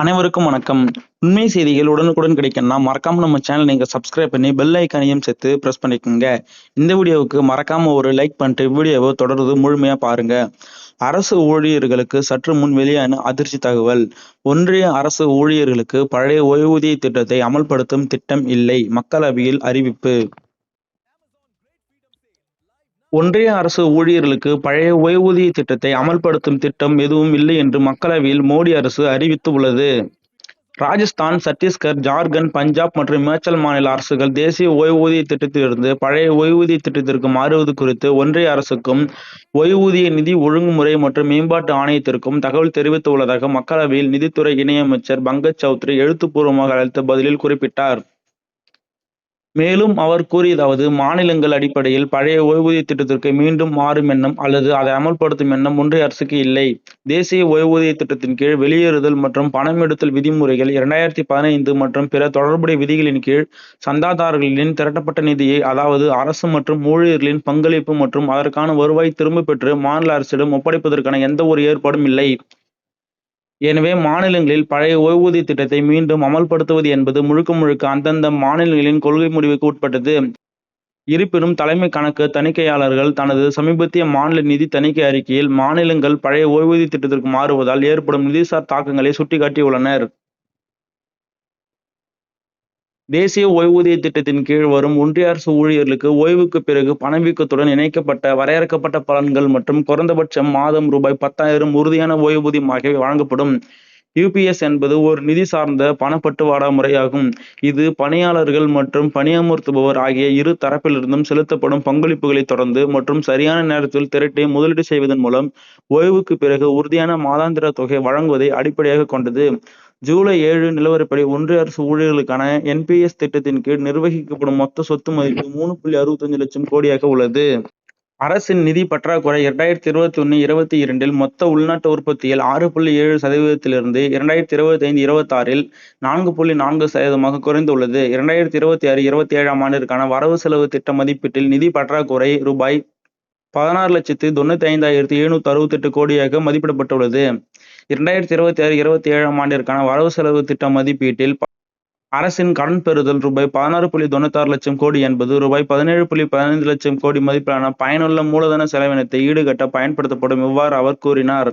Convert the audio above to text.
அனைவருக்கும் வணக்கம். உண்மை செய்திகள் உடனுக்குடன் கிடைக்கணும்னா மறக்காம நம்ம சேனல் நீங்க சப்ஸ்கிரைப் பண்ணி பெல் ஐக்கானையும் சேர்த்து பிரஸ் பண்ணிக்கோங்க. இந்த வீடியோவுக்கு மறக்காம ஒரு லைக் பண்ணிட்டு வீடியோவை தொடர்ந்து முழுமையா பாருங்க. அரசு ஊழியர்களுக்கு சற்று முன் வெளியான அதிர்ச்சி தகவல். ஒன்றிய அரசு ஊழியர்களுக்கு பழைய ஓய்வூதிய திட்டத்தை அமல்படுத்தும் திட்டம் இல்லை. மக்களவையில் அறிவிப்பு. ஒன்றிய அரசு ஊழியர்களுக்கு பழைய ஓய்வூதிய திட்டத்தை அமல்படுத்தும் திட்டம் எதுவும் இல்லை என்று மக்களவையில் மோடி அரசு அறிவித்து உள்ளது. ராஜஸ்தான், சத்தீஸ்கர், ஜார்க்கண்ட், பஞ்சாப் மற்றும் இமாச்சல் மாநில அரசுகள் தேசிய ஓய்வூதிய திட்டத்திலிருந்து பழைய ஓய்வூதிய திட்டத்திற்கு மாறுவது குறித்து ஒன்றிய அரசுக்கும் ஓய்வூதிய நிதி ஒழுங்குமுறை மற்றும் மேம்பாட்டு ஆணையத்திற்கும் தகவல் தெரிவித்துள்ளதாக மக்களவையில் நிதித்துறை இணையமைச்சர் பங்கஜ் சௌத்ரி எழுத்துப்பூர்வமாக அளித்த பதிலில் குறிப்பிட்டார். மேலும் அவர் கூறியதாவது, மாநிலங்கள் அடிப்படையில் பழைய ஓய்வூதிய திட்டத்திற்கு மீண்டும் மாறும் எண்ணம் அல்லது அதை அமல்படுத்தும் எண்ணம் ஒன்றிய அரசுக்கு இல்லை. தேசிய ஓய்வூதிய திட்டத்தின் கீழ் வெளியேறுதல் மற்றும் பணம் எடுத்தல் விதிமுறைகள் 2015 மற்றும் பிற தொடர்புடைய விதிகளின் கீழ் சந்தாதாரர்களின் திரட்டப்பட்ட நிதியை, அதாவது அரசு மற்றும் ஊழியர்களின் பங்களிப்பு மற்றும் அதற்கான வருவாய் திரும்ப பெற்று மாநில அரசிடம் ஒப்படைப்பதற்கான எந்த ஒரு ஏற்பாடும் இல்லை. எனவே மாநிலங்களில் பழைய ஓய்வூதிய திட்டத்தை மீண்டும் அமல்படுத்துவது என்பது முழுக்க முழுக்க அந்தந்த மாநிலங்களின் கொள்கை முடிவுக்கு உட்பட்டது. இருப்பினும் தலைமை கணக்கு தணிக்கையாளர்கள் தனது சமீபத்திய மாநில நிதி தணிக்கை அறிக்கையில் மாநிலங்கள் பழைய ஓய்வூதிய திட்டத்திற்கு மாறுவதால் ஏற்படும் நிதிசார் தாக்கங்களை சுட்டிக்காட்டியுள்ளனர். தேசிய ஓய்வூதிய திட்டத்தின் கீழ் வரும் ஒன்றிய அரசு ஊழியர்களுக்கு ஓய்வுக்கு பிறகு பணவீக்கத்துடன் இணைக்கப்பட்ட வரையறுக்கப்பட்ட பலன்கள் மற்றும் குறைந்தபட்சம் மாதம் ரூ.10,000 உறுதியான ஓய்வூதியம் ஆகியவை வழங்கப்படும். யுபிஎஸ் என்பது ஒரு நிதி சார்ந்த பணப்பட்டுவாடா முறையாகும். இது பணியாளர்கள் மற்றும் பணியமர்த்துபவர் ஆகிய இரு தரப்பிலிருந்தும் செலுத்தப்படும் பங்களிப்புகளை தொடர்ந்து மற்றும் சரியான நேரத்தில் திரட்டி முதலீடு செய்வதன் மூலம் ஓய்வுக்கு பிறகு உறுதியான மாதாந்திர தொகை வழங்குவதை அடிப்படையாக கொண்டது. ஜூலை 7 நிலவரப்படி ஒன்றிய அரசு ஊழியர்களுக்கான என்பிஎஸ் திட்டத்தின் கீழ் நிர்வகிக்கப்படும் மொத்த சொத்து மதிப்பு 3.65 லட்சம் கோடியாக உள்ளது. அரசின் நிதி பற்றாக்குறை 2021-22 மொத்த உள்நாட்டு உற்பத்தியில் 6.7% 2025-26 4.4% குறைந்துள்ளது. 2026-27 ஆண்டிற்கான வரவு செலவு திட்ட மதிப்பீட்டில் நிதி பற்றாக்குறை ரூ.16,95,768 கோடியாக மதிப்பிடப்பட்டுள்ளது. 2026-27 ஆண்டிற்கான வரவு செலவு திட்ட மதிப்பீட்டில் அரசின் கடன் பெறுதல் ரூ.16.96 லட்சம் கோடி என்பது ரூ.17.15 லட்சம் கோடி மதிப்பிலான பயனுள்ள மூலதன செலவினத்தை ஈடுகட்ட பயன்படுத்தப்படும். இவ்வாறு அவர் கூறினார்.